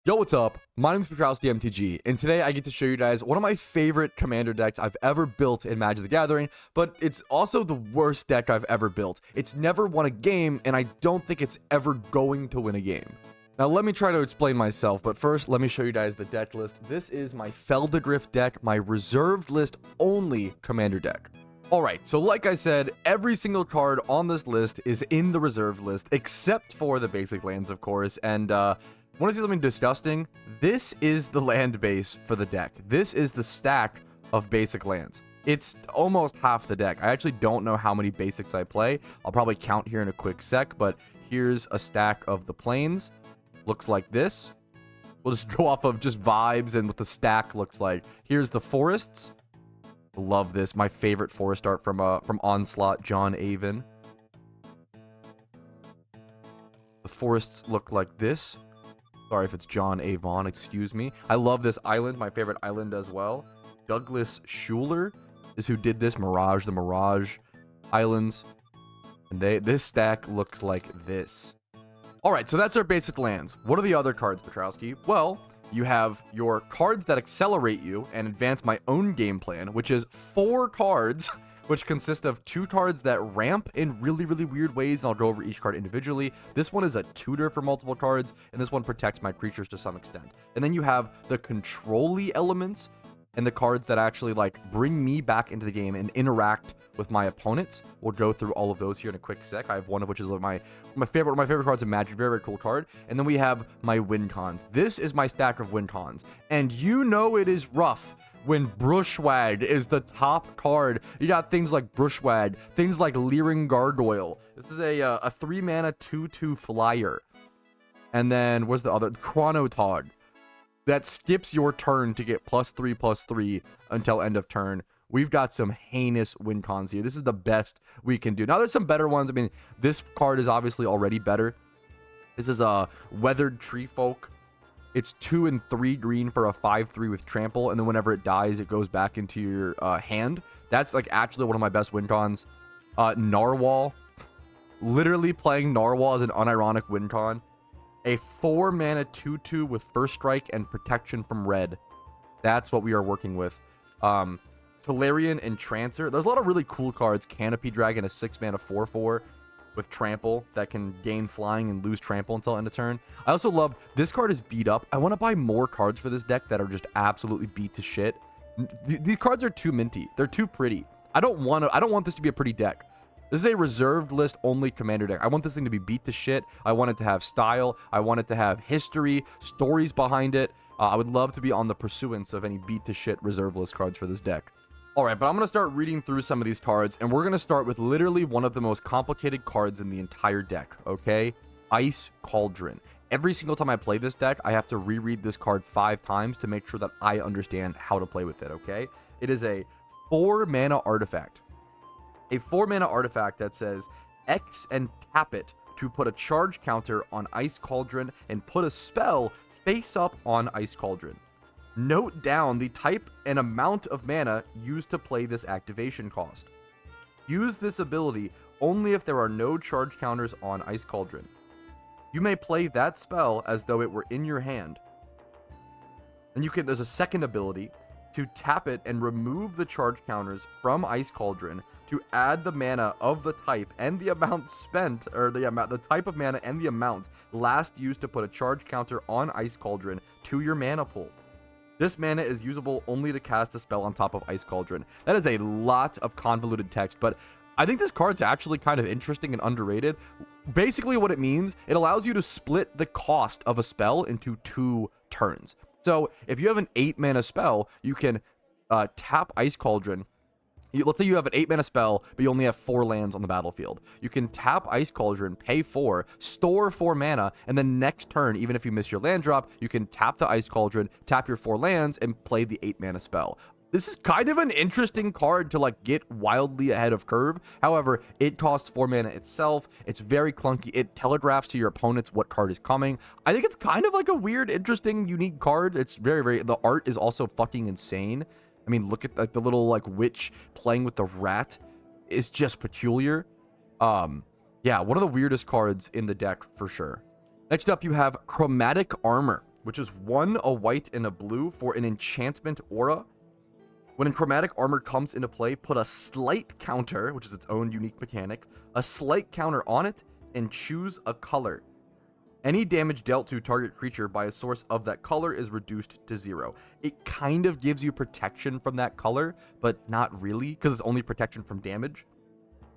Yo, what's up? My name is MTG, and today I get to show you guys one of my favorite commander decks I've ever built in Magic the Gathering, but it's also the worst deck I've ever built. It's never won a game, and I don't think it's ever going to win a game. Now, let me try to explain myself, but first, let me show you guys the deck list. This is my Phelddagrif deck, my reserved list only commander deck. Alright, so like I said, every single card on this list is in the reserved list, except for the basic lands, of course, and, want to see something disgusting? This is the land base for the deck. This is the stack of basic lands. It's almost half the deck. I actually don't know how many basics I play. I'll probably count here in a quick sec, but here's a stack of the plains. Looks like this. We'll just go off of just vibes and what the stack looks like. Here's the forests. Love this. My favorite forest art from Onslaught, John Avon. The forests look like this. Sorry if it's John Avon, excuse me. I love this island, my favorite island as well. Douglas Schuler is who did this, Mirage, the Mirage Islands. And this stack looks like this. Alright, so that's our basic lands. What are the other cards, Petrowski? Well, you have your cards that accelerate you and advance my own game plan, which is 4 cards, which consist of 2 cards that ramp in really, really weird ways, and I'll go over each card individually. This one is a tutor for multiple cards, and this one protects my creatures to some extent. And then you have the control-y elements, and the cards that actually, like, bring me back into the game and interact with my opponents. We'll go through all of those here in a quick sec. I have one of which is my favorite cards in Magic. Very, very cool card. And then we have my win cons. This is my stack of win cons. And you know it is rough when Brushwag is the top card. You got things like Brushwag, things like Leering Gargoyle. This is a 3-mana 2/2 flyer. And then what's the other? Chronotog. That skips your turn to get +3/+3 until end of turn. We've got some heinous win cons here. This is the best we can do. Now, there's some better ones. I mean, this card is obviously already better. This is a Weathered Tree Folk. It's 2 and 3 green for a 5/3 with trample, and then whenever it dies, it goes back into your hand. That's like actually one of my best win cons. Narwhal. Literally playing Narwhal as an unironic win con. A 4-mana 2/2 with first strike and protection from red. That's what we are working with. Tolarian Entrancer. There's a lot of really cool cards. Canopy Dragon, a 6-mana 4/4 with trample that can gain flying and lose trample until end of turn. I also love this card is beat up. I want to buy more cards for this deck that are just absolutely beat to shit. These cards are too minty. They're too pretty. I don't want this to be a pretty deck. This is a reserved list only commander deck. I want this thing to be beat to shit. I want it to have style. I want it to have history, stories behind it. I would love to be on the pursuance of any beat to shit reserve list cards for this deck. Alright, but I'm going to start reading through some of these cards, and we're going to start with literally one of the most complicated cards in the entire deck, okay? Ice Cauldron. Every single time I play this deck, I have to reread this card 5 times to make sure that I understand how to play with it, okay? It is a 4-mana artifact. A 4-mana artifact that says X and tap it to put a charge counter on Ice Cauldron and put a spell face up on Ice Cauldron. Note down the type and amount of mana used to play this activation cost. Use this ability only if there are no charge counters on Ice Cauldron. You may play that spell as though it were in your hand. And there's a second ability to tap it and remove the charge counters from Ice Cauldron to add the mana of the type and the amount spent, or the type of mana and the amount last used to put a charge counter on Ice Cauldron to your mana pool. This mana is usable only to cast a spell on top of Ice Cauldron. That is a lot of convoluted text, but I think this card's actually kind of interesting and underrated. Basically what it means, it allows you to split the cost of a spell into 2 turns. So if you have an 8-mana spell, you can tap Ice Cauldron. Let's say you have an 8-mana spell, but you only have 4 lands on the battlefield. You can tap Ice Cauldron, pay 4, store 4 mana, and then next turn, even if you miss your land drop, you can tap the Ice Cauldron, tap your 4 lands, and play the 8-mana spell. This is kind of an interesting card to like get wildly ahead of curve. However, it costs 4 mana itself. It's very clunky. It telegraphs to your opponents what card is coming. I think it's kind of like a weird, interesting, unique card. It's very, the art is also fucking insane. I mean, look at like the little like witch playing with the rat is just peculiar. Yeah, one of the weirdest cards in the deck for sure. Next up, you have Chromatic Armor. which is 1 a white and a blue for an enchantment aura. When chromatic armor comes into play, put a slight counter, which is its own unique mechanic, a slight counter on it, and choose a color. Any damage dealt to target creature by a source of that color is reduced to 0. It kind of gives you protection from that color, but not really, because it's only protection from damage.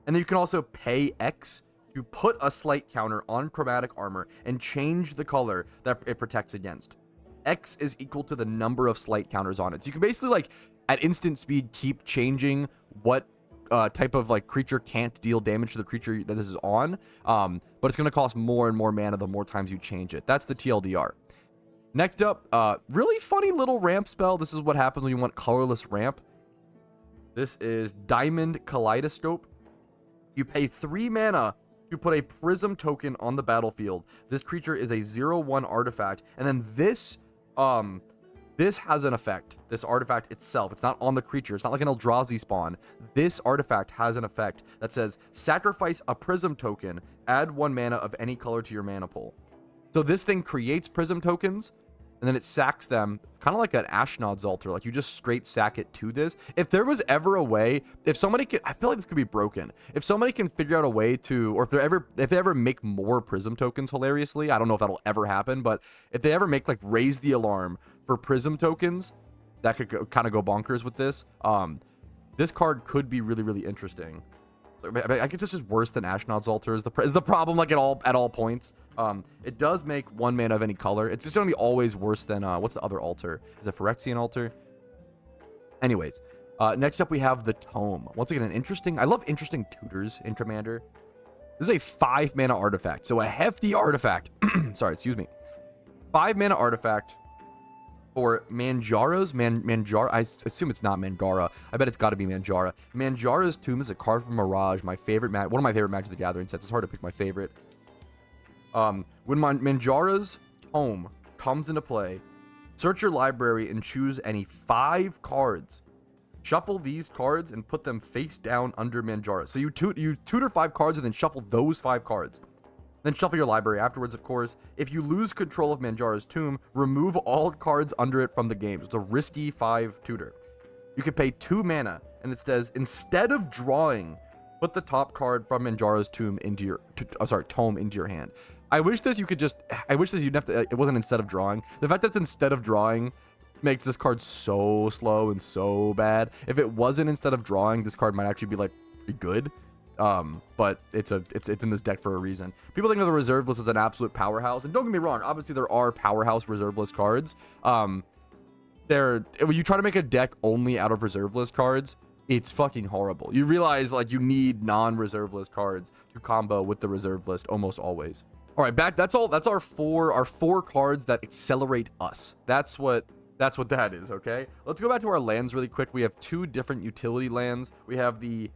And then you can also pay X to put a slight counter on chromatic armor and change the color that it protects against. X is equal to the number of slight counters on it. So you can basically, like, at instant speed, keep changing what type of like creature can't deal damage to the creature that this is on, but it's going to cost more and more mana the more times you change it. That's the TLDR. Next up, really funny little ramp spell. This is what happens when you want colorless ramp. This is Diamond Kaleidoscope. You pay 3 mana to put a prism token on the battlefield. This creature is a 0/1 artifact, and then this has an effect. This artifact itself, it's not on the creature. It's not like an Eldrazi spawn. This artifact has an effect that says, sacrifice a prism token, add 1 mana of any color to your mana pool. So this thing creates prism tokens, and then it sacks them, kind of like an Ashnod's Altar. Like, you just straight sack it to this. If there was ever a way, if somebody could, I feel like this could be broken. If somebody can figure out a way to, or if they ever make more prism tokens hilariously, I don't know if that'll ever happen, but if they ever make, like, raise the alarm for prism tokens, that could kind of go bonkers with this. This card could be really, really interesting. I guess it's just worse than Ashnod's Altar is the problem, like, at all points. It does make 1 mana of any color. It's just gonna be always worse than what's the other altar? Is it Phyrexian Altar? Anyways, next up we have the Tome. Once again, I love interesting tutors in Commander. This is a 5 mana artifact, so a hefty artifact. Sorry, excuse me. 5 mana artifact for Manjara's Manjara. I assume it's not Mangara. I bet it's got to be Manjara. Manjara's Tomb is a card from Mirage, my favorite one of my favorite Magic the Gathering sets. It's hard to pick my favorite. When Manjara's Tome comes into play, search your library and choose any 5 cards. Shuffle these cards and put them face down under Manjara. So you tutor 5 cards and then shuffle those 5 cards. Then shuffle your library afterwards, of course. If you lose control of Manjara's Tomb, remove all cards under it from the game. It's a risky 5 tutor. You can pay 2 mana, and it says, instead of drawing, put the top card from Manjara's Tomb into your Tome into your hand. I wish you'd have to. It wasn't instead of drawing. The fact that it's instead of drawing makes this card so slow and so bad. If it wasn't instead of drawing, this card might actually be like pretty good. But it's in this deck for a reason. People think of the reserve list as an absolute powerhouse, and don't get me wrong, obviously there are powerhouse reserve list cards. When you try to make a deck only out of reserve list cards, it's fucking horrible. You realize, like, you need non-reserve list cards to combo with the reserve list almost always. All right, back. That's our four cards that accelerate us. That's what that is. Okay, let's go back to our lands really quick. We have 2 different utility lands. We have the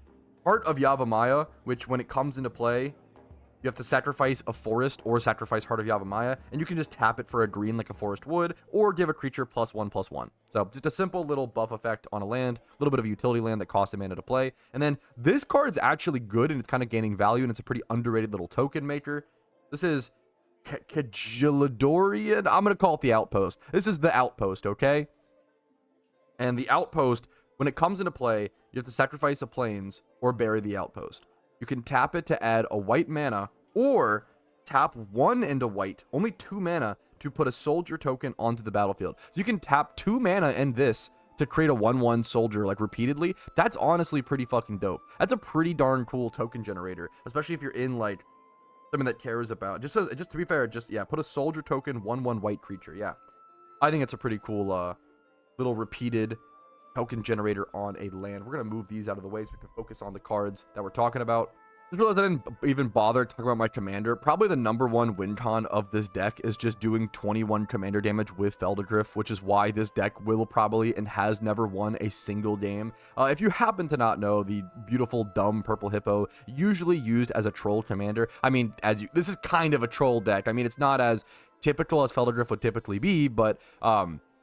Heart of Yavimaya, which when it comes into play, you have to sacrifice a forest or sacrifice Heart of Yavimaya, and you can just tap it for a green like a forest would, or give a creature +1/+1. So just a simple little buff effect on a land, a little bit of a utility land that costs a mana to play. And then this card's actually good, and it's kind of gaining value, and it's a pretty underrated little token maker. This is Kajiladorian. I'm going to call it the Outpost. This is the Outpost, okay? And the Outpost, when it comes into play, you have to sacrifice a plains or bury the Outpost. You can tap it to add a white mana, or tap 1 into white, only 2 mana, to put a soldier token onto the battlefield. So you can tap 2 mana and this to create a 1/1 soldier, like, repeatedly. That's honestly pretty fucking dope. That's a pretty darn cool token generator, especially if you're in, like, something that cares about. Just to be fair, put a soldier token, 1/1 white creature. Yeah, I think it's a pretty cool little repeated token generator on a land. We're gonna move these out of the way so we can focus on the cards that we're talking about. Just realized I didn't even bother talking about my commander. Probably the #1 win con of this deck is just doing 21 commander damage with Phelddagrif, which is why this deck will probably and has never won a single game. If you happen to not know, the beautiful dumb purple hippo, usually used as a troll commander. I mean, this is kind of a troll deck. I mean, it's not as typical as Phelddagrif would typically be, but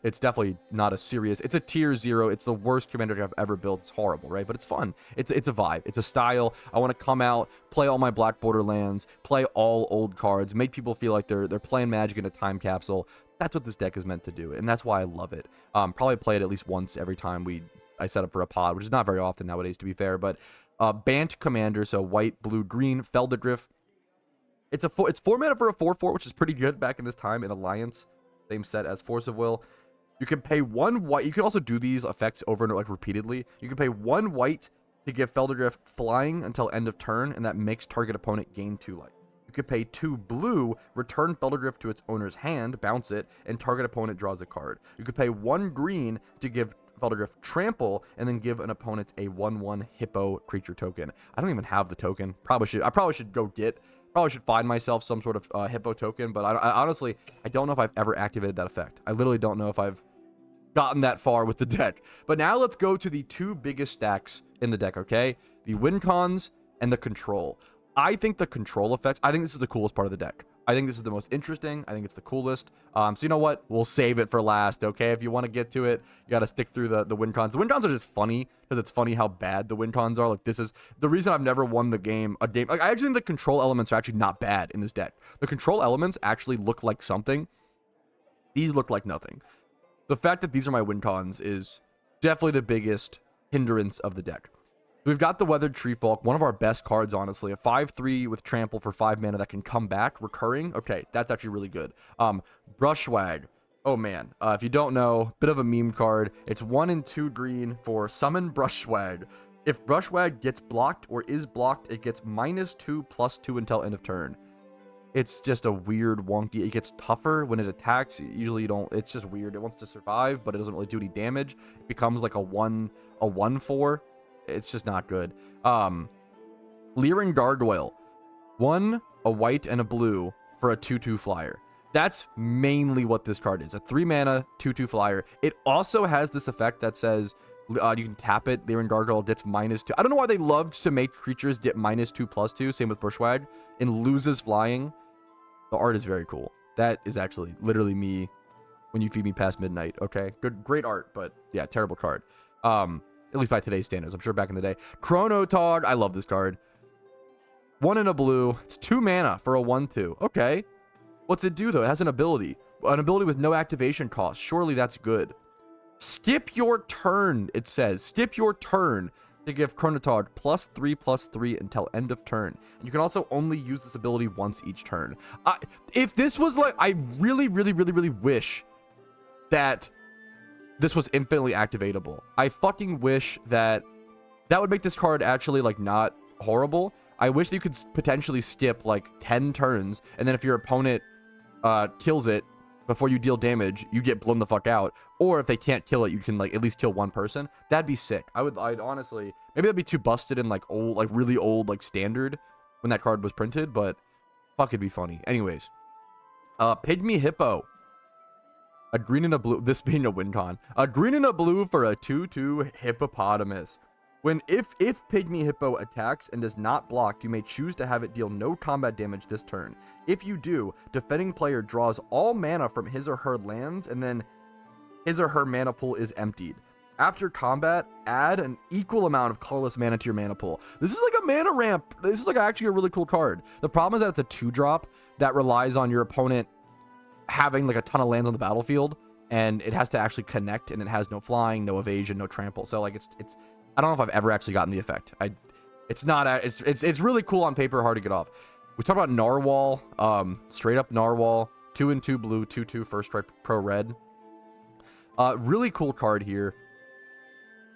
it's definitely not a serious. It's a tier 0. It's the worst commander I've ever built. It's horrible, right? But it's fun. It's a vibe. It's a style. I want to come out, play all my black border lands, play all old cards, make people feel like they're playing Magic in a time capsule. That's what this deck is meant to do, and that's why I love it. Probably play it at least once every time I set up for a pod, which is not very often nowadays, to be fair. But Bant Commander, so white, blue, green, Phelddagrif. It's 4 mana for a 4/4, which is pretty good back in this time in Alliance. Same set as Force of Will. You can pay 1 white. You can also do these effects over and like repeatedly. You can pay 1 white to give Phelddagrif flying until end of turn, and that makes target opponent gain 2 life. You could pay 2 blue, return Phelddagrif to its owner's hand, bounce it, and target opponent draws a card. You could pay 1 green to give Phelddagrif trample, and then give an opponent a 1/1 hippo creature token. I don't even have the token. I probably should go get. Probably should find myself some sort of hippo token, but I honestly, I don't know if I've ever activated that effect. I literally don't know if I've gotten that far with the deck. But now let's go to the 2 biggest stacks in the deck, okay? The win cons and the control. I think the control effects, I think this is the coolest part of the deck. I think this is the most interesting. I think it's the coolest. So you know what? We'll save it for last, okay? If you want to get to it, you got to stick through the win cons. The win cons are just funny because it's funny how bad the win cons are. Like, this is the reason I've never won a game. Like, I actually think the control elements are actually not bad in this deck. The control elements actually look like something. These look like nothing. The fact that these are my win cons is definitely the biggest hindrance of the deck. We've got the Weathered Treefolk, one of our best cards, honestly. A 5/3 with trample for 5 mana that can come back, recurring. Okay, that's actually really good. Brushwag. Oh man, if you don't know, bit of a meme card. It's 1 and 2 green for summon Brushwag. If Brushwag gets blocked or is blocked, it gets -2/+2 until end of turn. It's just a weird, wonky. It gets tougher when it attacks. Usually you don't. It's just weird. It wants to survive, but it doesn't really do any damage. It becomes like a 1/4. It's just not good. Leering Gargoyle. 1, a white, and a blue for a 2/2 flyer. That's mainly what this card is. A 3 mana 2/2 flyer. It also has this effect that says you can tap it. Leering Gargoyle gets -2. I don't know why they loved to make creatures get -2/+2. Same with Bushwag. And loses flying. The art is very cool. That is actually literally me when you feed me past midnight. Okay, good, great art, but yeah, terrible card. At least by today's standards. I'm sure back in the day. Chronotog. I love this card. 1 and a blue. It's 2 mana for a 1/2. Okay. What's it do, though? It has an ability. An ability with no activation cost. Surely that's good. Skip your turn, it says. Skip your turn to give Chronotog +3/+3 until end of turn. And you can also only use this ability once each turn. If this was like... I really, really, really, really wish that this was infinitely activatable. I fucking wish that would make this card actually like not horrible. I wish that you could potentially skip like 10 turns, and then if your opponent kills it before you deal damage, you get blown the fuck out. Or if they can't kill it, you can like at least kill 1 person. That'd be sick. I'd honestly, maybe that'd be too busted in like old, like really old like standard when that card was printed, but fuck, it'd be funny. Anyways, Pygmy Hippo. A green and a blue, this being a win con. A green and a blue for a 2/2 hippopotamus. If Pygmy Hippo attacks and is not blocked, you may choose to have it deal no combat damage this turn. If you do, defending player draws all mana from his or her lands, and then his or her mana pool is emptied. After combat, add an equal amount of colorless mana to your mana pool. This is like a mana ramp. This is like actually a really cool card. The problem is that it's a 2-drop that relies on your opponent having like a ton of lands on the battlefield, and it has to actually connect, and it has no flying, no evasion, no trample. So like it's I don't know if I've ever actually gotten the effect. It's really cool on paper, hard to get off. We talked about Narwhal, straight up Narwhal, 2 and 2 blue, 2/2 first strike pro red. Really cool card here.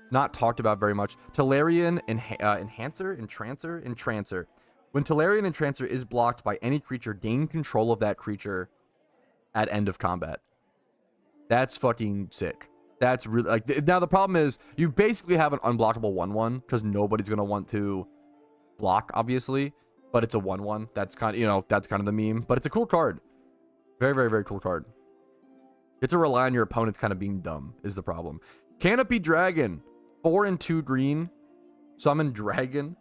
Not talked about very much. Tolarian Entrancer. When Tolarian Entrancer is blocked by any creature, gain control of that creature at end of combat. That's fucking sick. That's really like, now the problem is you basically have an unblockable 1/1 because nobody's gonna want to block, obviously, but it's a 1/1. That's kind of, you know, that's kind of the meme, but it's a cool card. Very, very, very cool card. You have to rely on your opponents kind of being dumb is the problem. Canopy Dragon, 4 and 2 green, summon dragon.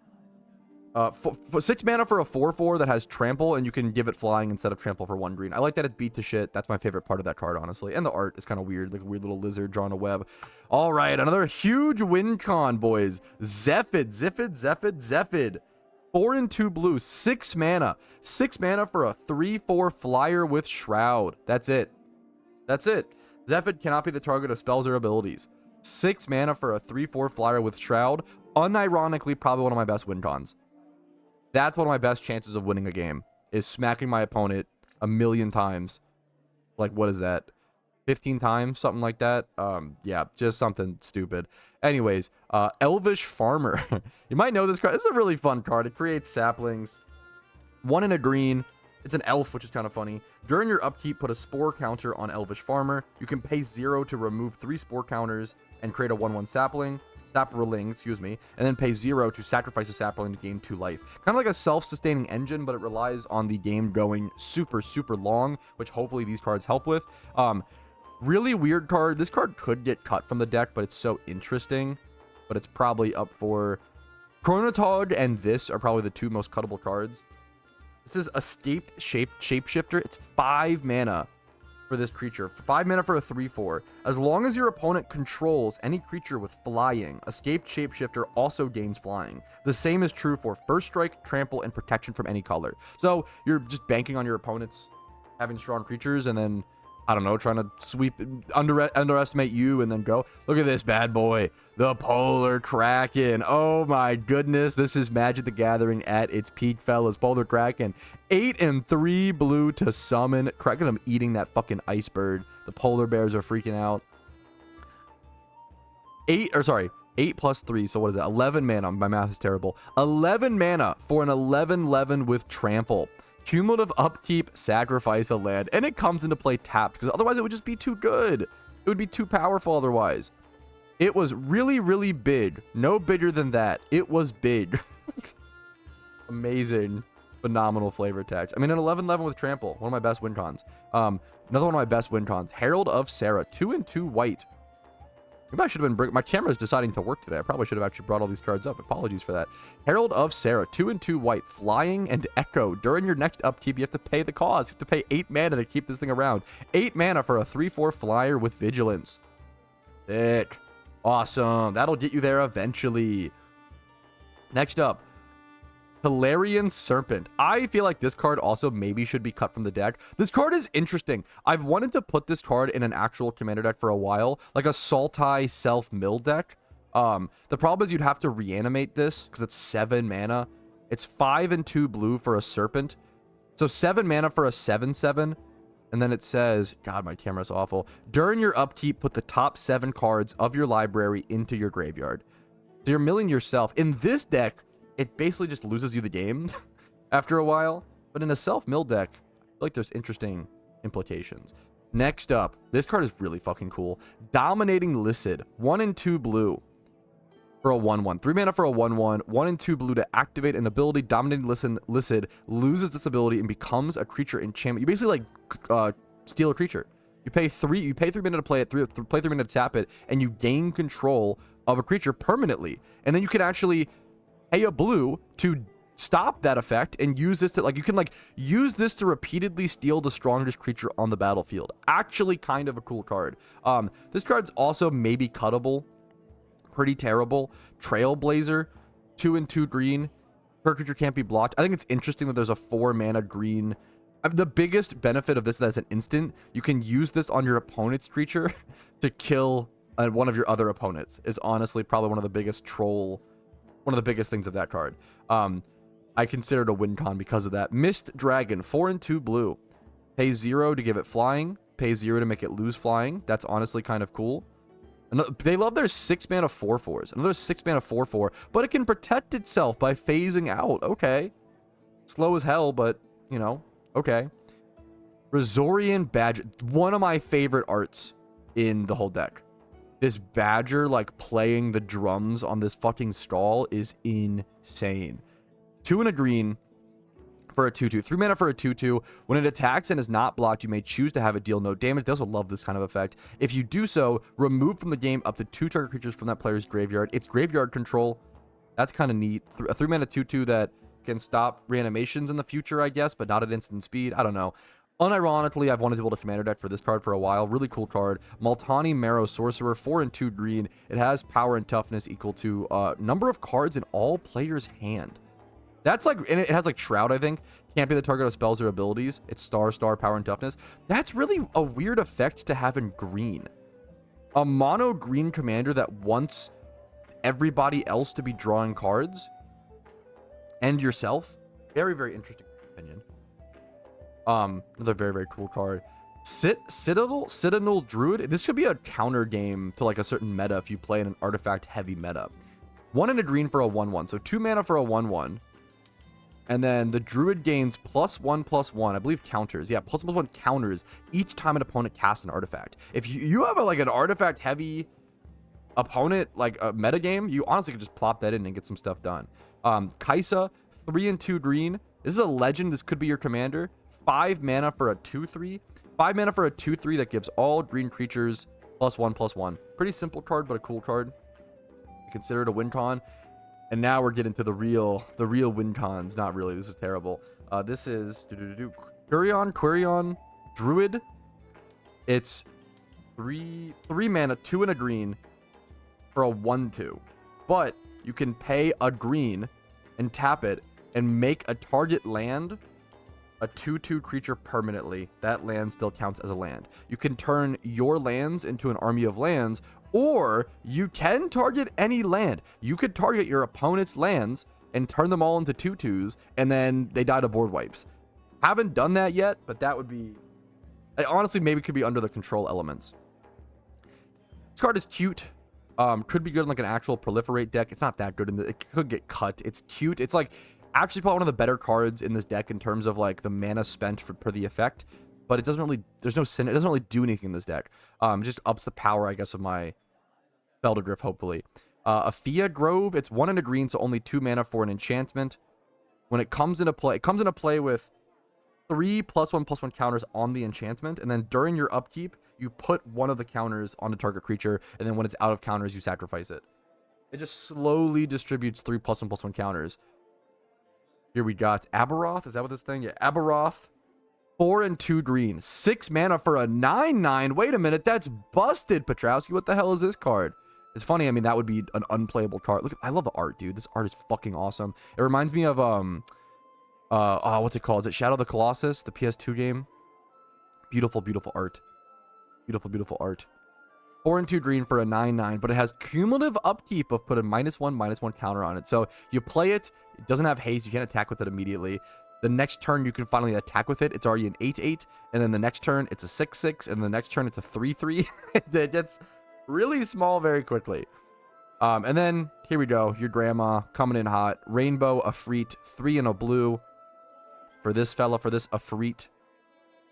6 mana for a 4/4 that has trample, and you can give it flying instead of trample for 1 green. I like that it beat to shit. That's my favorite part of that card, honestly. And the art is kind of weird, like a weird little lizard drawing a web. All right, another huge win con, boys. Zephid. 4 and 2 blue, 6 mana. 6 mana for a 3/4 flyer with Shroud. That's it. That's it. Zephyr cannot be the target of spells or abilities. 6 mana for a 3/4 flyer with Shroud. Unironically, probably one of my best win cons. That's one of my best chances of winning a game, is smacking my opponent a million times. Like, what is that? 15 times? Something like that? Yeah, just something stupid. Anyways, Elvish Farmer. You might know this card. This is a really fun card. It creates saplings. 1 in a green. It's an elf, which is kind of funny. During your upkeep, put a spore counter on Elvish Farmer. You can pay 0 to remove 3 spore counters and create a 1/1 sapling, excuse me, and then pay 0 to sacrifice a sapling to gain 2 life. Kind of like a self-sustaining engine, but it relies on the game going super, super long, which hopefully these cards help with. Really weird card. This card could get cut from the deck, but it's so interesting. But it's probably up for... Chronotog and this are probably the 2 most cuttable cards. This is Escaped Shapeshifter. It's 5 mana for this creature. 5 mana for a 3/4. As long as your opponent controls any creature with flying, Escaped Shapeshifter also gains flying. The same is true for First Strike, Trample, and Protection from any color. So you're just banking on your opponents having strong creatures and then, I don't know, trying to sweep, underestimate you and then go. Look at this bad boy. The Polar Kraken. Oh my goodness. This is Magic the Gathering at its peak, fellas. Polar Kraken. 8 and 3 blue to summon. Kraken, I'm eating that fucking ice bird. The polar bears are freaking out. 8 plus 3. So what is that? 11 mana. My math is terrible. 11 mana for an 11/11 with Trample. Cumulative upkeep, sacrifice a land, and it comes into play tapped because otherwise it would just be too good. It would be too powerful otherwise. It was really, really big. No bigger than that. It was big. Amazing. Phenomenal flavor text. I mean, an 11/11 with Trample. One of my best win cons. Another one of my best win cons. Herald of Sarah. 2 and 2 white. Maybe I should have been... My camera's deciding to work today. I probably should have actually brought all these cards up. Apologies for that. Herald of Sarah. 2 and 2 white. Flying and Echo. During your next upkeep, you have to pay the cost. You have to pay 8 mana to keep this thing around. 8 mana for a 3/4 flyer with Vigilance. Sick. Awesome. That'll get you there eventually. Next up. Hilarion Serpent. I feel like this card also maybe should be cut from the deck. This card is interesting. I've wanted to put this card in an actual commander deck for a while, like a Sultai self-mill deck. The problem is you'd have to reanimate this because it's 7 mana. It's 5 and 2 blue for a Serpent. So 7 mana for a 7/7. And then it says, God, my camera's awful. During your upkeep, put the top 7 cards of your library into your graveyard. So you're milling yourself. In this deck, it basically just loses you the game after a while. But in a self-mill deck, I feel like there's interesting implications. Next up, this card is really fucking cool. Dominating Lycid. 1 and 2 blue for a 1/1. 3 mana for a 1/1. 1 and 2 blue to activate an ability. Dominating Lycid loses this ability and becomes a creature enchantment. You basically like steal a creature. You pay 3 mana to play it, play 3 mana to tap it, and you gain control of a creature permanently. And then you can actually pay a blue to stop that effect and use this to, like, you can like use this to repeatedly steal the strongest creature on the battlefield. Actually kind of a cool card. This card's also maybe cuttable. Pretty terrible. Trailblazer. 2 and 2 green. Per creature can't be blocked. I think it's interesting that there's a 4 mana green. The biggest benefit of this is that it's an instant. You can use this on your opponent's creature to kill one of your other opponents. Is honestly probably one of the biggest things of that card. I consider it a win con because of that. Mist Dragon, 4 and 2 blue. Pay 0 to give it flying. Pay 0 to make it lose flying. That's honestly kind of cool. They love their 6 mana 4/4s. Another 6 mana 4/4, but it can protect itself by phasing out. Okay. Slow as hell, but, you know, okay. Razorian Badger. One of my favorite arts in the whole deck. This badger, like, playing the drums on this fucking stall is insane. 2 and a green for a 2/2. 3 mana for a 2/2. When it attacks and is not blocked, you may choose to have it deal no damage. They also love this kind of effect. If you do so, remove from the game up to 2 target creatures from that player's graveyard. It's graveyard control. That's kind of neat. A 3 mana 2/2 that can stop reanimations in the future, I guess, but not at instant speed. I don't know. Unironically, I've wanted to build a commander deck for this card for a while. Really cool card. Multani Marrow Sorcerer, 4 and 2 green. It has power and toughness equal to number of cards in all players' hand. That's like, and it has like Shroud, I think. Can't be the target of spells or abilities. It's star, power, and toughness. That's really a weird effect to have in green. A mono green commander that wants everybody else to be drawing cards and yourself. Very, very interesting opinion. Another very, very cool card. Citadel Druid. This could be a counter game to like a certain meta if you play in an artifact heavy meta. 1 and a green for a 1/1. So 2 mana for a 1/1. And then the Druid gains +1/+1. I believe counters. Yeah, +1/+1 counters each time an opponent casts an artifact. If you have like an artifact heavy opponent, like a meta game, you honestly could just plop that in and get some stuff done. Kaisa, 3 and 2 green. This is a legend. This could be your commander. 5 mana for a 2/3. 5 mana for a 2/3 that gives all green creatures +1/+1. Pretty simple card, but a cool card. Consider it a win con. And now we're getting to the real win cons. Not really. This is terrible. This is Quirion Druid. It's 3 mana, 2 and a green for a 1/2. But you can pay a green and tap it and make a target land a 2/2 creature permanently. That land still counts as a land. You can turn your lands into an army of lands, or you can target any land. You could target your opponent's lands and turn them all into 2/2s, and then they die to board wipes. Haven't done that yet, but that would be... honestly, maybe could be under the control elements. This card is cute. Could be good in like an actual proliferate deck. It's not that good. It could get cut. It's cute. It's like actually probably one of the better cards in this deck in terms of like the mana spent for the effect. But it doesn't really... there's no sin. It doesn't really do anything in this deck. It just ups the power, I guess, of my Phelddagrif, hopefully. Aphia Grove, it's 1 and a green, so only 2 mana for an enchantment. When it comes into play with 3 +1/+1 counters on the enchantment, and then during your upkeep, you put one of the counters on the target creature, and then when it's out of counters, you sacrifice it. It just slowly distributes 3 +1/+1 counters. Here we got Aberoth. Is that what this thing? Yeah, Aberoth. 4 and 2 green. 6 mana for a 9/9. Wait a minute, that's busted, Petrowski. What the hell is this card? It's funny, I mean, that would be an unplayable card. Look, I love the art, dude. This art is fucking awesome. It reminds me of, what's it called? Is it Shadow of the Colossus, the PS2 game? Beautiful, beautiful art. Beautiful, beautiful art. 4 and 2 green for a 9/9, but it has cumulative upkeep of put a -1/-1 counter on it. So you play it, it doesn't have haste, you can't attack with it immediately. The next turn, you can finally attack with it. It's already an 8/8, and then the next turn, it's a 6/6, and the next turn, it's a 3/3. It gets really small very quickly. And then, here we go. Your grandma coming in hot. Rainbow, Afreet, 3 and a blue. For this fella, for this Afreet.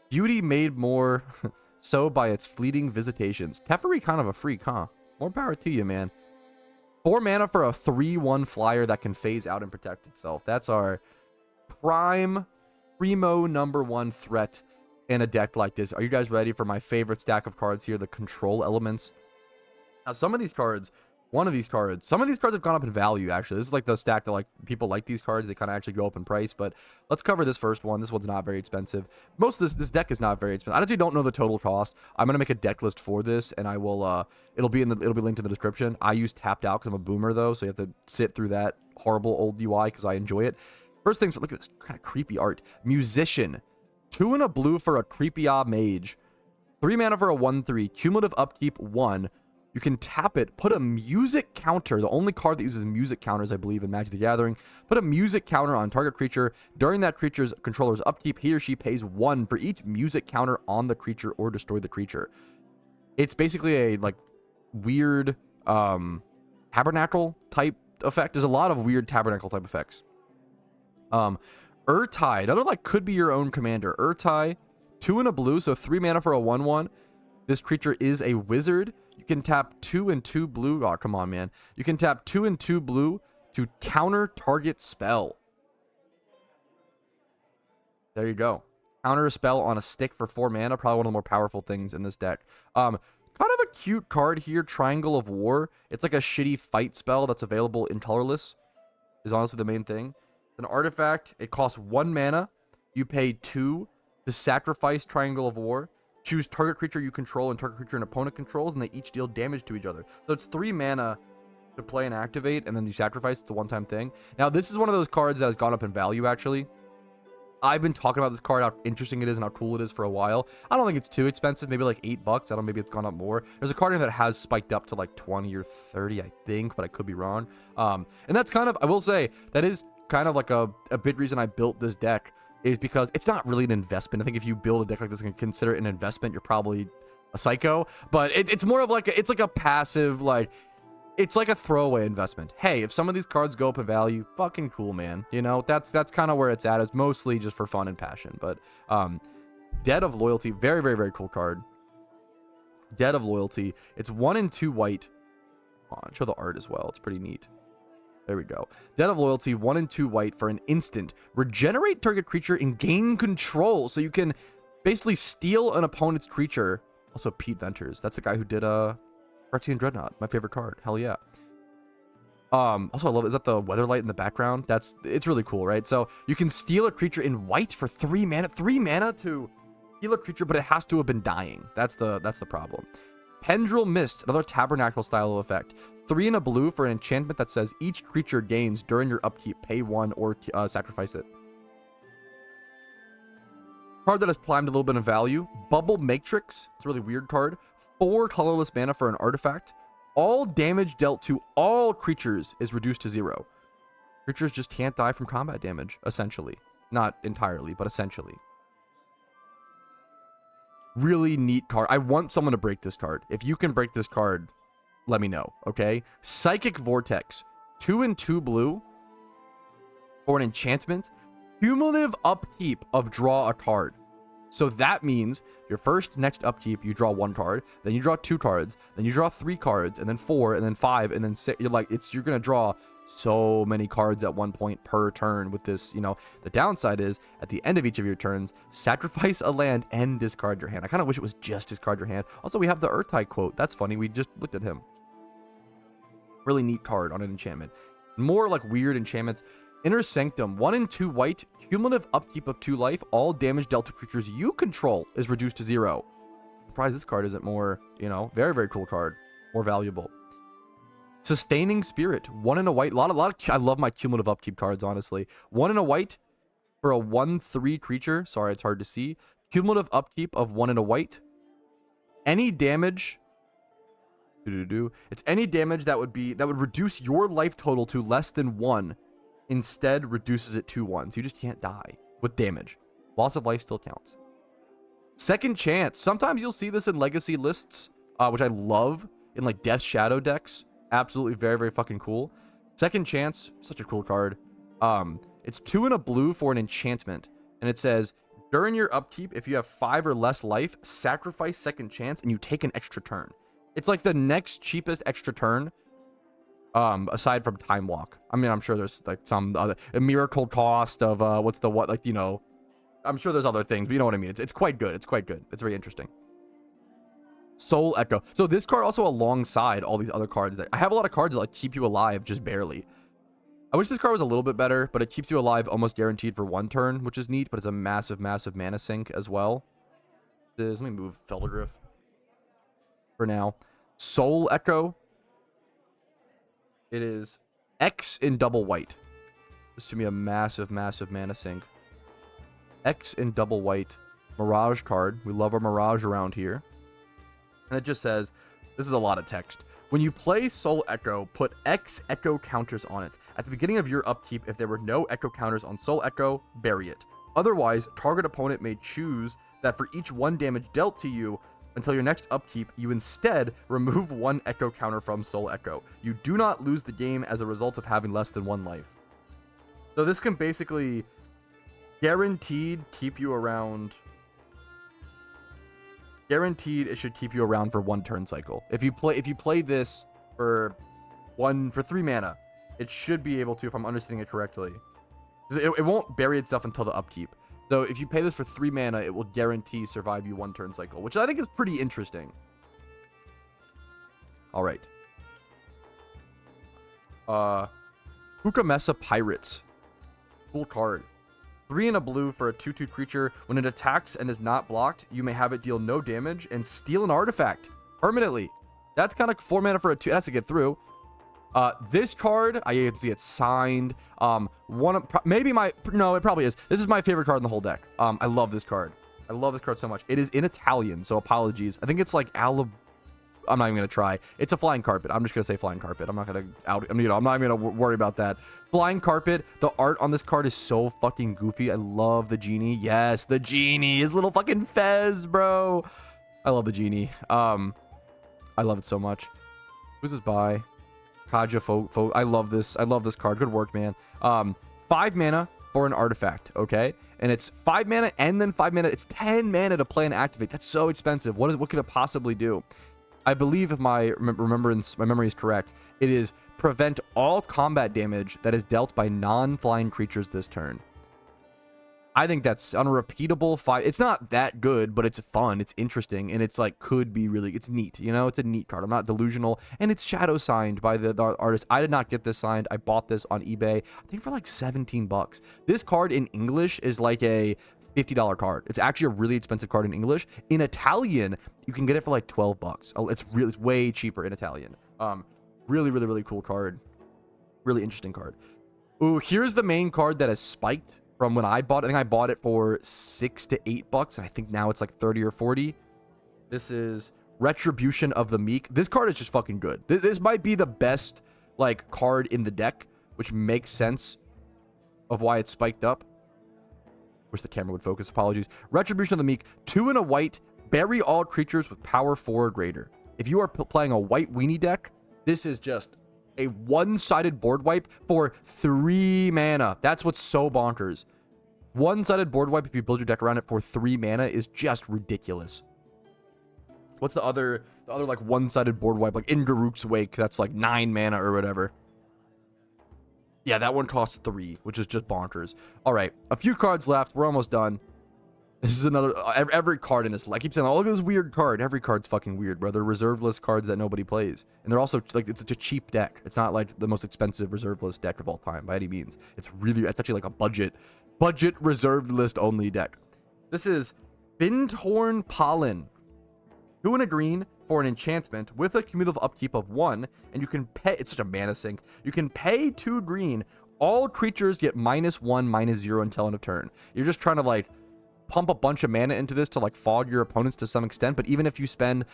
Beauty made more so by its fleeting visitations. Teferi kind of a freak, huh? More power to you, man. 4 mana for a 3/1 flyer that can phase out and protect itself. That's our primo #1 threat in a deck like this. Are you guys ready for my favorite stack of cards here, the control elements? Now, some of these cards have gone up in value, actually. This is like the stack that like people like these cards. They kind of actually go up in price, but let's cover this first one. This one's not very expensive. Most of this deck is not very expensive. I actually don't know the total cost. I'm going to make a deck list for this, and I will, it'll be linked in the description. I use Tapped Out because I'm a boomer, though, so you have to sit through that horrible old UI because I enjoy it. First things, look at this kind of creepy art. Musician. 2 and a blue for a creepy mage. 3 mana for a 1/3. Cumulative upkeep 1. You can tap it, put a music counter, the only card that uses music counters, I believe, in Magic the Gathering. Put a music counter on target creature. During that creature's controller's upkeep, he or she pays 1 for each music counter on the creature or destroy the creature. It's basically a, like, weird tabernacle type effect. There's a lot of weird tabernacle type effects. Urtai, another, like, could be your own commander. Urtai, 2 and a blue, so 3 mana for a 1/1. This creature is a wizard. You can tap 2 and 2 blue. Oh, come on, man. You can tap 2 and 2 blue to counter target spell. There you go. Counter a spell on a stick for 4 mana. Probably one of the more powerful things in this deck. Kind of a cute card here, Triangle of War. It's like a shitty fight spell that's available in colorless. Is honestly the main thing. An artifact. It costs 1 mana. You pay 2 to sacrifice Triangle of War. Choose target creature you control and target creature an opponent controls, and they each deal damage to each other. So it's 3 mana to play and activate, and then you sacrifice. It's a one-time thing. Now, this is one of those cards that has gone up in value, actually. I've been talking about this card, how interesting it is and how cool it is for a while. I don't think it's too expensive, maybe like $8. I don't know, maybe it's gone up more. There's a card here that has spiked up to like 20 or 30, I think, but I could be wrong. And that's kind of, I will say, that is kind of like a big reason I built this deck, is because it's not really an investment. I think if you build a deck like this and consider it an investment, you're probably a psycho. But it's more of like, it's like a passive, like, it's like a throwaway investment. Hey, if some of these cards go up in value, fucking cool, man. You know, that's kind of where it's at. It's mostly just for fun and passion. But Debt of Loyalty, very, very, very cool card. Debt of Loyalty. It's 1 and 2 white. Show the art as well. It's pretty neat. There we go. Debt of Loyalty, 1 and 2 white for an instant. Regenerate target creature and gain control. So you can basically steal an opponent's creature. Also, Pete Venters. That's the guy who did Phyrexian Dreadnought, my favorite card. Hell yeah. Also, I love it. Is that the Weatherlight in the background? It's really cool, right? So you can steal a creature in white for 3 mana. 3 mana to steal a creature, but it has to have been dying. That's the problem. Pendril Mist, another Tabernacle style effect. 3 and a blue for an enchantment that says each creature gains during your upkeep, pay 1 or sacrifice it. Card that has climbed a little bit in value. Bubble Matrix. It's a really weird card. 4 colorless mana for an artifact. All damage dealt to all creatures is reduced to 0. Creatures just can't die from combat damage, essentially. Not entirely, but essentially. Really neat card. I want someone to break this card. If you can break this card, let me know, okay? Psychic Vortex. 2 and 2 blue for an enchantment. Cumulative upkeep of draw a card. So that means your next upkeep, you draw 1 card, then you draw 2 cards, then you draw 3 cards, and then 4, and then 5, and then 6. You're gonna draw so many cards at one point per turn with this. You know, the downside is at the end of each of your turns, sacrifice a land and discard your hand. I kind of wish it was just discard your hand. Also, we have the Urtai quote. That's funny. We just looked at him. Really neat card on an enchantment. More like weird enchantments. Inner Sanctum, 1 and 2 white, cumulative upkeep of 2 life. All damage dealt to creatures you control is reduced to 0. Surprised this card isn't more, you know, very, very cool card. More valuable. Sustaining Spirit, 1 and a white. I love my cumulative upkeep cards, honestly. 1 and a white for a 1/3 creature. Sorry, it's hard to see. Cumulative upkeep of 1 and a white. Any damage. It's any damage that would reduce your life total to less than 1. Instead reduces it to 1. So you just can't die with damage. Loss of life still counts. Second Chance. Sometimes you'll see this in legacy lists, which I love, in like Death Shadow decks. Absolutely very, very fucking cool. Second Chance, such a cool card. It's 2 and a blue for an enchantment. And it says, during your upkeep, if you have 5 or less life, sacrifice Second Chance and you take an extra turn. It's like the next cheapest extra turn. Aside from Time Walk. I mean, I'm sure there's like some other a miracle cost of I'm sure there's other things, but you know what I mean. It's quite good. It's quite good. It's very interesting. Soul Echo. So this card also alongside all these other cards that I have a lot of cards that like keep you alive just barely. I wish this card was a little bit better, but it keeps you alive almost guaranteed for 1 turn, which is neat, but it's a massive, massive mana sink as well. Let me move Phelddagrif for now. Soul Echo. It is X in double white. This to me a massive, massive mana sink. X in double white. Mirage card. We love our Mirage around here. And it just says, this is a lot of text. When you play Soul Echo, put X Echo counters on it. At the beginning of your upkeep, if there were no Echo counters on Soul Echo, bury it. Otherwise, target opponent may choose that for each 1 damage dealt to you, until your next upkeep, you instead remove 1 Echo counter from Soul Echo. You do not lose the game as a result of having less than 1 life. So this can basically guaranteed keep you around. Guaranteed it should keep you around for 1 turn cycle. If you play this for 3 mana, it should be able to, if I'm understanding it correctly. It won't bury itself until the upkeep. So if you pay this for 3 mana, it will guarantee survive you 1 turn cycle, which I think is pretty interesting. All right. Hukamesa Pirates. Cool card. 3 and a blue for a 2/2 creature. When it attacks and is not blocked, you may have it deal no damage and steal an artifact permanently. That's kind of 4 mana for a 2. It has to get through. This card, I get to see it signed. Maybe no, it probably is. This is my favorite card in the whole deck. I love this card. I love this card so much. It is in Italian, so apologies. I think it's like I'm not even gonna try. It's a flying carpet. I'm just gonna say flying carpet. I'm not gonna I'm not even gonna worry about that. Flying carpet. The art on this card is so fucking goofy. I love the genie. Yes, the genie. His little fucking fez, bro. I love the genie. I love it so much. Who's this by? Kaja Fo. I love this. I love this card. Good work, man. 5 mana for an artifact. Okay, and it's 5 mana and then 5 mana. It's 10 mana to play and activate. That's so expensive. What could it possibly do? I believe if my memory is correct, it is prevent all combat damage that is dealt by non-flying creatures this turn. I think that's unrepeatable. It's not that good, but it's fun. It's interesting, and it's like it's neat. You know, it's a neat card. I'm not delusional, and it's shadow signed by the artist. I did not get this signed. I bought this on eBay. I think for like $17. This card in English is like a $50 card. It's actually a really expensive card in English. In Italian, you can get it for like $12. It's way cheaper in Italian. Really cool card. Really interesting card. Ooh, here's the main card that is spiked from when I bought it. I think I bought it for $6 to $8, and I think now it's like 30 or 40. This is Retribution of the Meek. This card is just fucking good. This might be the best like card in the deck, which makes sense of why it's spiked up. Wish the camera would focus. Apologies. Retribution of the Meek. 2 and a white. Bury all creatures with power 4 or greater. If you are playing a white weenie deck, this is just a one-sided board wipe for 3 mana. That's what's so bonkers. One-sided board wipe, if you build your deck around it for 3 mana, is just ridiculous. What's the other like one-sided board wipe, like in Garruk's Wake? That's like 9 mana or whatever. Yeah, that one costs 3, which is just bonkers. All right, a few cards left. We're almost done. This is another... Every card in this... I keep saying, oh, look at this weird card. Every card's fucking weird, bro. They're reserve list cards that nobody plays. And they're also, like, it's a cheap deck. It's not, like, the most expensive reserve list deck of all time, by any means. It's actually, like, a budget reserved list only deck. This is Bindhorn Pollen. 2 and a green for an enchantment with a cumulative upkeep of 1, and you can pay... It's such a mana sink. You can pay 2 green. All creatures get -1, -0 until end of turn. You're just trying to, like, pump a bunch of mana into this to, like, fog your opponents to some extent. But even if you spend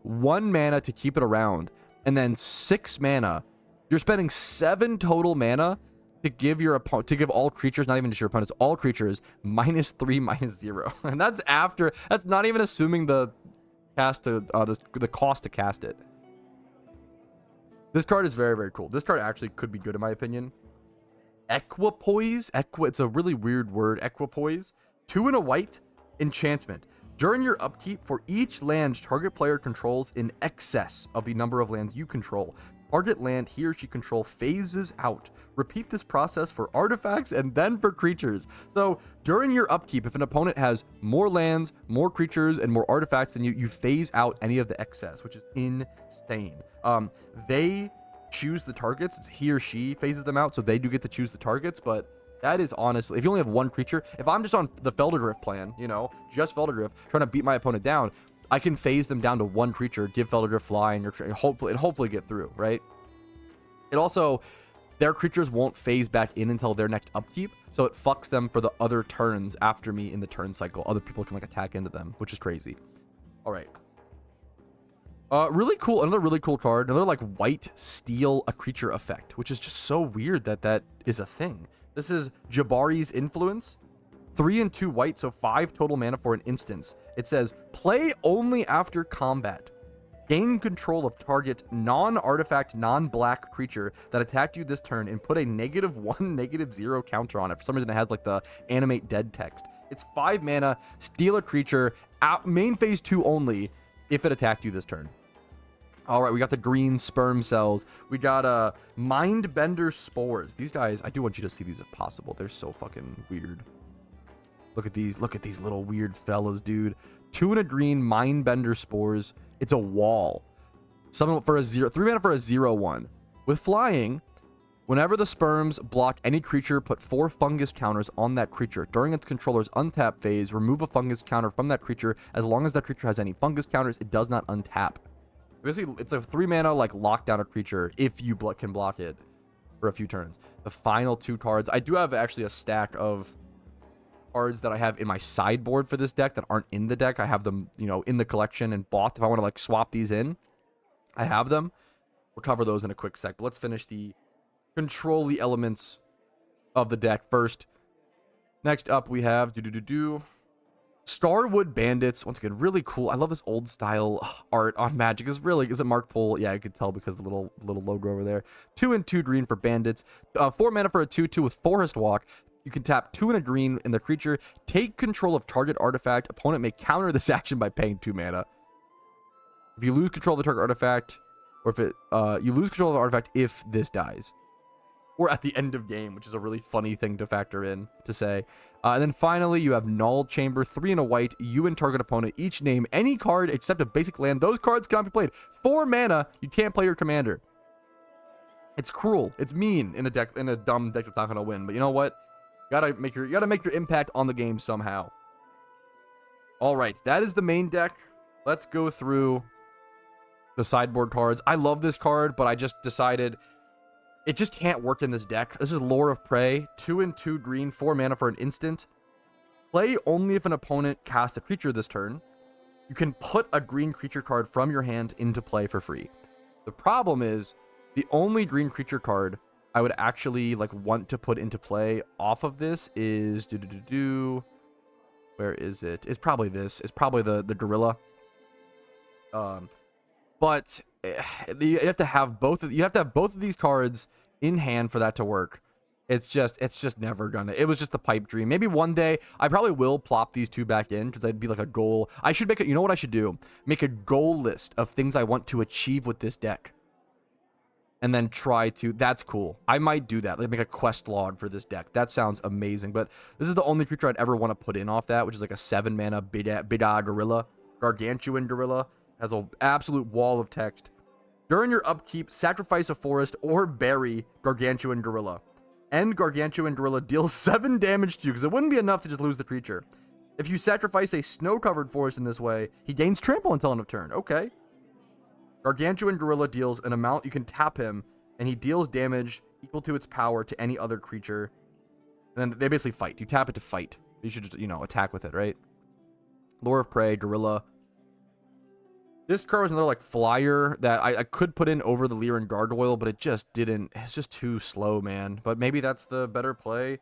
1 mana to keep it around, and then 6 mana, you're spending 7 total mana to give all creatures, not even just your opponents, all creatures, -3, -0. And that's not even assuming the cost to cast it. This card is very, very cool. This card actually could be good in my opinion. Equipoise. It's a really weird word. Equipoise. 2 and a white enchantment. During your upkeep, for each land target player controls in excess of the number of lands you control, target land he or she control phases out. Repeat this process for artifacts and then for creatures. So during your upkeep, if an opponent has more lands, more creatures, and more artifacts than you phase out any of the excess, which is insane. They choose the targets. It's he or she phases them out, so they do get to choose the targets, but that is honestly, if you only have 1 creature, if I'm just on the Phelddagrif plan, you know, just Phelddagrif, trying to beat my opponent down, I can phase them down to 1 creature, give Phelddagrif flying, or hopefully get through, right? It also, their creatures won't phase back in until their next upkeep, so it fucks them for the other turns after me in the turn cycle. Other people can, like, attack into them, which is crazy. All right. Really cool. Another really cool card. Another, like, white steal a creature effect, which is just so weird that is a thing. This is Jabari's Influence. 3 and 2 white, so 5 total mana for an instance. It says, play only after combat. Gain control of target non-artifact, non-black creature that attacked you this turn and put a -1, -0 counter on it. For some reason, it has, like, the animate dead text. It's 5 mana, steal a creature, main phase 2 only, if it attacked you this turn. All right, we got the green sperm cells. We got Mindbender Spores. These guys, I do want you to see these if possible. They're so fucking weird. Look at these little weird fellas, dude. 2 and a green Mindbender Spores. It's a wall. Summon for a 3 mana for a 0/1. With flying, whenever the sperms block any creature, put 4 fungus counters on that creature. During its controller's untap phase, remove a fungus counter from that creature. As long as that creature has any fungus counters, it does not untap. Basically, it's a 3 mana like lockdown a creature if you can block it for a few turns. The final 2 cards. I do have actually a stack of cards that I have in my sideboard for this deck that aren't in the deck. I have them, you know, in the collection and bought. If I want to like swap these in, I have them. We'll cover those in a quick sec. But let's finish the control the elements of the deck first. Next up, we have Starwood Bandits. Once again, really cool. I love this old style art on Magic. Is it Mark Pohl? Yeah, I could tell because the little logo over there. 2 and 2 green for Bandits. 4 mana for a 2/2 with Forest Walk. You can tap 2 and a green in the creature. Take control of target artifact. Opponent may counter this action by paying 2 mana. If you lose control of the target artifact, or if you lose control of the artifact if this dies, or at the end of game, which is a really funny thing to factor in to say. And then finally, you have Null Chamber, 3 and a white. You and target opponent each name any card except a basic land. Those cards cannot be played. 4 mana. You can't play your commander. It's cruel. It's mean in a dumb deck that's not gonna win. But you know what? You gotta make your impact on the game somehow. All right, that is the main deck. Let's go through the sideboard cards. I love this card, but I just decided it just can't work in this deck. This is Lore of Prey, 2 and 2 green, 4 mana for an instant. Play only if an opponent casts a creature this turn. You can put a green creature card from your hand into play for free. The problem is the only green creature card I would actually like want to put into play off of this is where is it? It's probably this. It's probably the gorilla. But you have to have both of these cards in hand for that to work. It's just never gonna. It was just a pipe dream. Maybe one day I probably will plop these 2 back in because that'd be like a goal. I should make it. You know what I should do? Make a goal list of things I want to achieve with this deck. And then try to, that's cool. I might do that. Like make a quest log for this deck. That sounds amazing. But this is the only creature I'd ever want to put in off that, which is like a 7 mana Bida Gorilla. Gargantuan Gorilla. Has an absolute wall of text. During your upkeep, sacrifice a forest or bury Gargantuan Gorilla. End Gargantuan Gorilla deals 7 damage to you, because it wouldn't be enough to just lose the creature. If you sacrifice a snow-covered forest in this way, he gains trample until end of turn. Okay. Gargantuan Gorilla deals an amount, you can tap him, and he deals damage equal to its power to any other creature. And then they basically fight. You tap it to fight. You should just, attack with it, right? Lore of Prey, Gorilla. This card was another, like, flyer that I could put in over the Lyran Gargoyle, but it just didn't. It's just too slow, man. But maybe that's the better play.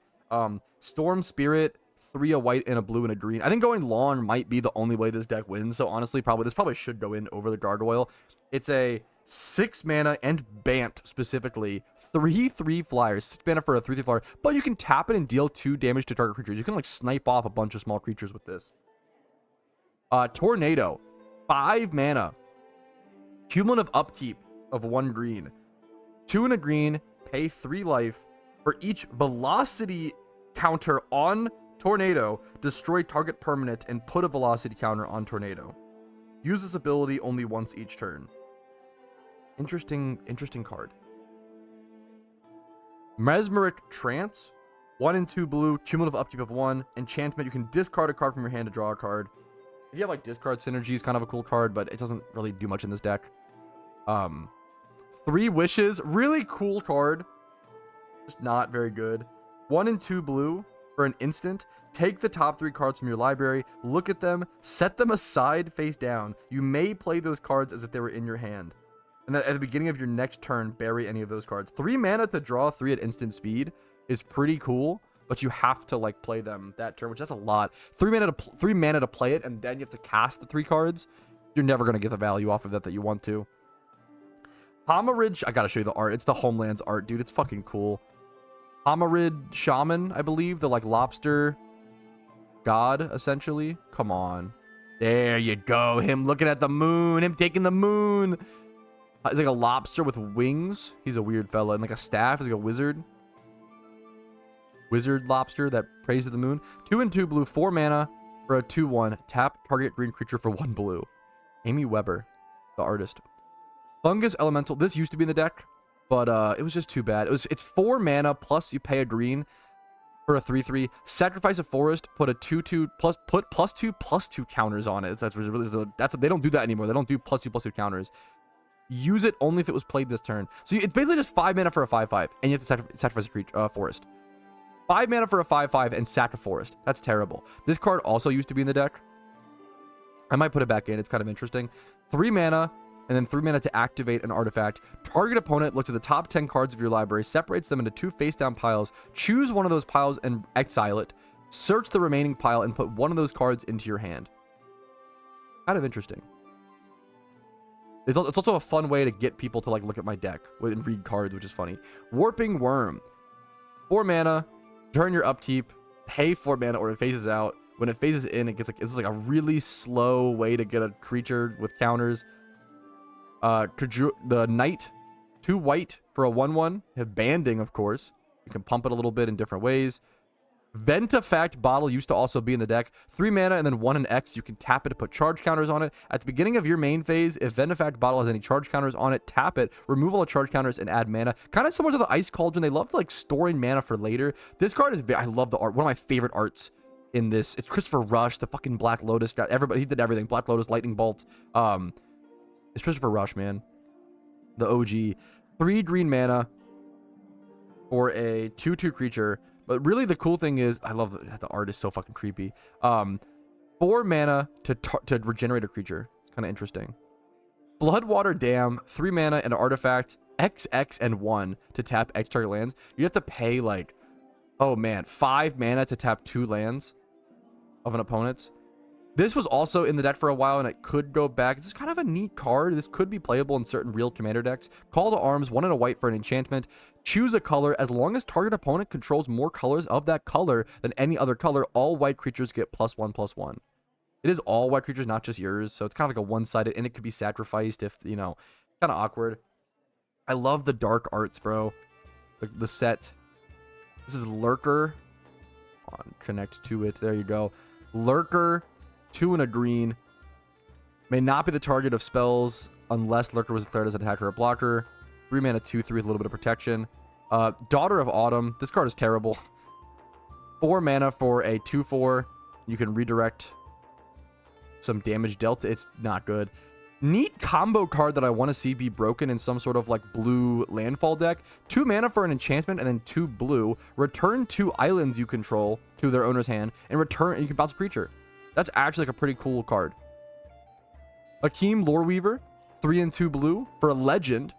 Storm Spirit, 3 a white and a blue and a green. I think going long might be the only way this deck wins. So honestly, this probably should go in over the Gargoyle. It's a 6 mana and Bant specifically. 3/3 flyers. 6 mana for a 3/3 flyer. But you can tap it and deal 2 damage to target creatures. You can like snipe off a bunch of small creatures with this. Tornado. 5 mana. Cumulative upkeep of 1 green. 2 and a green. Pay 3 life. For each velocity counter on Tornado, destroy target permanent and put a velocity counter on Tornado. Use this ability only once each turn. Interesting card. Mesmeric Trance, 1 and 2 blue, cumulative upkeep of 1. Enchantment, you can discard a card from your hand to draw a card. If you have like discard synergy, it's kind of a cool card, but it doesn't really do much in this deck. 3 Wishes, really cool card. Just not very good. 1 and 2 blue for an instant. Take the top 3 cards from your library, look at them, set them aside face down. You may play those cards as if they were in your hand. And then at the beginning of your next turn, bury any of those cards. 3 mana to draw 3 at instant speed is pretty cool, but you have to like play them that turn, which that's a lot. 3 mana to play it, and then you have to cast the 3 cards. You're never going to get the value off of that you want to. Homeridge, I gotta show you the art. It's the Homelands art, dude. It's fucking cool. Homerid Shaman, I believe, the like lobster god, essentially. Come on. There you go. Him looking at the moon. Him taking the moon. He's like a lobster with wings. He's a weird fella. And like a staff. He's like a wizard. Wizard lobster that prays to the moon. 2 and 2 blue, 4 mana for a 2/1. Tap target green creature for 1 blue. Amy Weber, the artist. Fungus Elemental. This used to be in the deck, but it was just too bad. It's 4 mana plus you pay a green for a 3/3. Sacrifice a forest. Put a 2/2 plus 2/2 counters on it. They don't do that anymore. They don't do +2/+2 counters. Use it only if it was played this turn. So it's basically just 5 mana for a 5/5, and you have to sacrifice a creature, forest. 5 mana for a 5/5 and sack a forest. That's terrible. This card also used to be in the deck. I might put it back in. It's kind of interesting. 3 mana, and then 3 mana to activate an artifact. Target opponent looks at the top 10 cards of your library, separates them into 2 face-down piles. Choose one of those piles and exile it. Search the remaining pile and put one of those cards into your hand. Kind of interesting. It's also a fun way to get people to like look at my deck and read cards, which is funny. Warping Worm. 4 mana. During your upkeep, pay 4 mana or it phases out. When it phases in, it gets like, it's like a really slow way to get a creature with counters. The Knight, 2 white for a 1/1. Have banding, of course. You can pump it a little bit in different ways. Ventifact Bottle used to also be in the deck. 3 mana and then 1 and X. You can tap it to put charge counters on it. At the beginning of your main phase, if Ventifact Bottle has any charge counters on it, tap it, remove all the charge counters, and add mana. Kind of similar to the Ice Cauldron. They love to like storing mana for later. This card is, I love the art. One of my favorite arts in this. It's Christopher Rush, the fucking Black Lotus guy. Everybody, he did everything. Black Lotus, Lightning Bolt. It's Christopher Rush, man. The OG. 3 green mana for a 2/2 creature. But really the cool thing is, I love that the art is so fucking creepy. 4 mana to regenerate a creature. It's kind of interesting. Floodwater Dam, 3 mana and an artifact. XX and 1 to tap X target lands. You have to pay like, oh man, 5 mana to tap 2 lands of an opponent's. This was also in the deck for a while, and it could go back. This is kind of a neat card. This could be playable in certain real commander decks. Call to Arms, 1 and a white for an enchantment. Choose a color. As long as target opponent controls more colors of that color than any other color, all white creatures get +1/+1. It is all white creatures, not just yours, so it's kind of like a one-sided, and it could be sacrificed if, you know, kind of awkward. I love the dark arts, bro. The set. This is Lurker. Connect to it. There you go. Lurker. 2 and a green. May not be the target of spells unless Lurker was declared as an attacker or blocker. 3 mana 2/3 with a little bit of protection. Daughter of Autumn. This card is terrible. 4 mana for a 2/4. You can redirect some damage dealt. It's not good. Neat combo card that I want to see be broken in some sort of like blue landfall deck. 2 mana for an enchantment and then 2 blue. Return 2 islands you control to their owner's hand and you can bounce a creature. That's actually like a pretty cool card. Akeem Loreweaver, 3 and 2 blue for a legend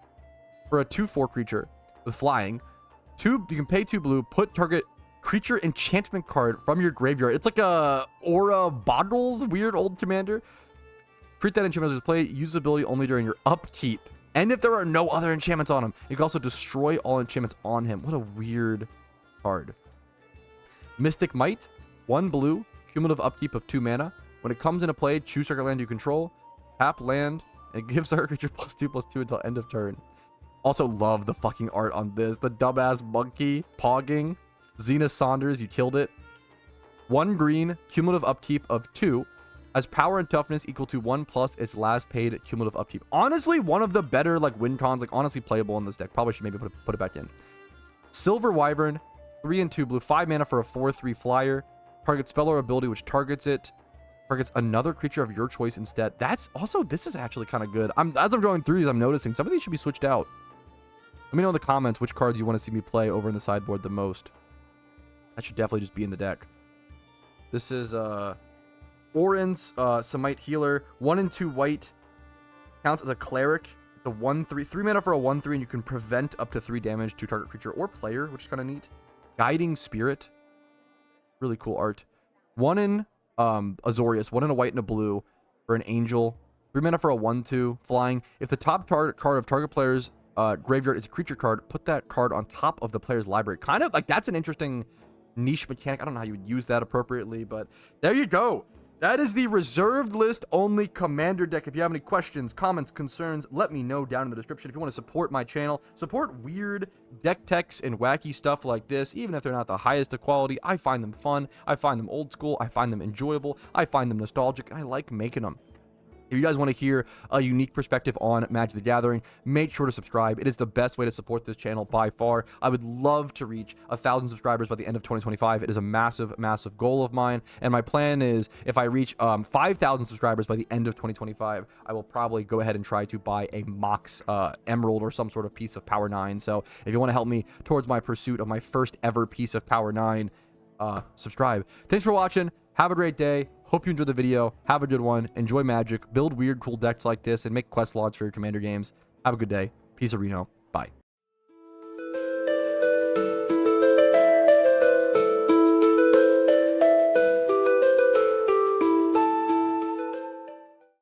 for a 2/4 creature with flying. You can pay 2 blue, put target creature enchantment card from your graveyard. It's like a Aura Boggles, weird old commander. Treat that enchantment as play, use ability only during your upkeep. And if there are no other enchantments on him, you can also destroy all enchantments on him. What a weird card. Mystic Might, 1 blue. Cumulative upkeep of 2 mana. When it comes into play, choose target land you control. Tap land. And it gives our creature +2/+2 until end of turn. Also love the fucking art on this. The dumbass monkey pogging. Xena Saunders, you killed it. 1 green. Cumulative upkeep of 2. Has power and toughness equal to 1 plus its last paid cumulative upkeep. Honestly, one of the better like win cons, like honestly playable in this deck. Probably should maybe put it back in. Silver Wyvern. 3 and 2 blue. 5 mana for a 4/3 flyer. Target spell or ability which targets another creature of your choice instead. That's also, this is actually kind of good. As I'm going through these, I'm noticing some of these should be switched out. Let me know in the comments which cards you want to see me play over in the sideboard the most. That should definitely just be in the deck. This is Orin's Samite Healer, 1 and 2 white. Counts as a cleric. The 1/3, 3 mana for a 1/3, and you can prevent up to 3 damage to target creature or player, which is kind of neat. Guiding Spirit. Really cool art. 1 in Azorius, 1 in a white and a blue for an angel. 3 mana for a 1/2 flying. If the top target card of target player's graveyard is a creature card, put that card on top of the player's library. Kind of like, that's an interesting niche mechanic. I don't know how you would use that appropriately, but there you go. That is the reserved list only commander deck. If you have any questions, comments, concerns, let me know down in the description. If you want to support my channel, support weird deck techs and wacky stuff like this, even if they're not the highest of quality, I find them fun. I find them old school. I find them enjoyable. I find them nostalgic, and I like making them. If you guys want to hear a unique perspective on Magic the Gathering, make sure to subscribe. It is the best way to support this channel by far. I would love to reach 1,000 subscribers by the end of 2025. It is a massive, massive goal of mine. And my plan is if I reach 5,000 subscribers by the end of 2025, I will probably go ahead and try to buy a Mox Emerald or some sort of piece of Power 9. So if you want to help me towards my pursuit of my first ever piece of Power 9, subscribe. Thanks for watching. Have a great day. Hope you enjoyed the video. Have a good one. Enjoy Magic. Build weird, cool decks like this and make quest logs for your Commander games. Have a good day. Peace, Reno. Bye.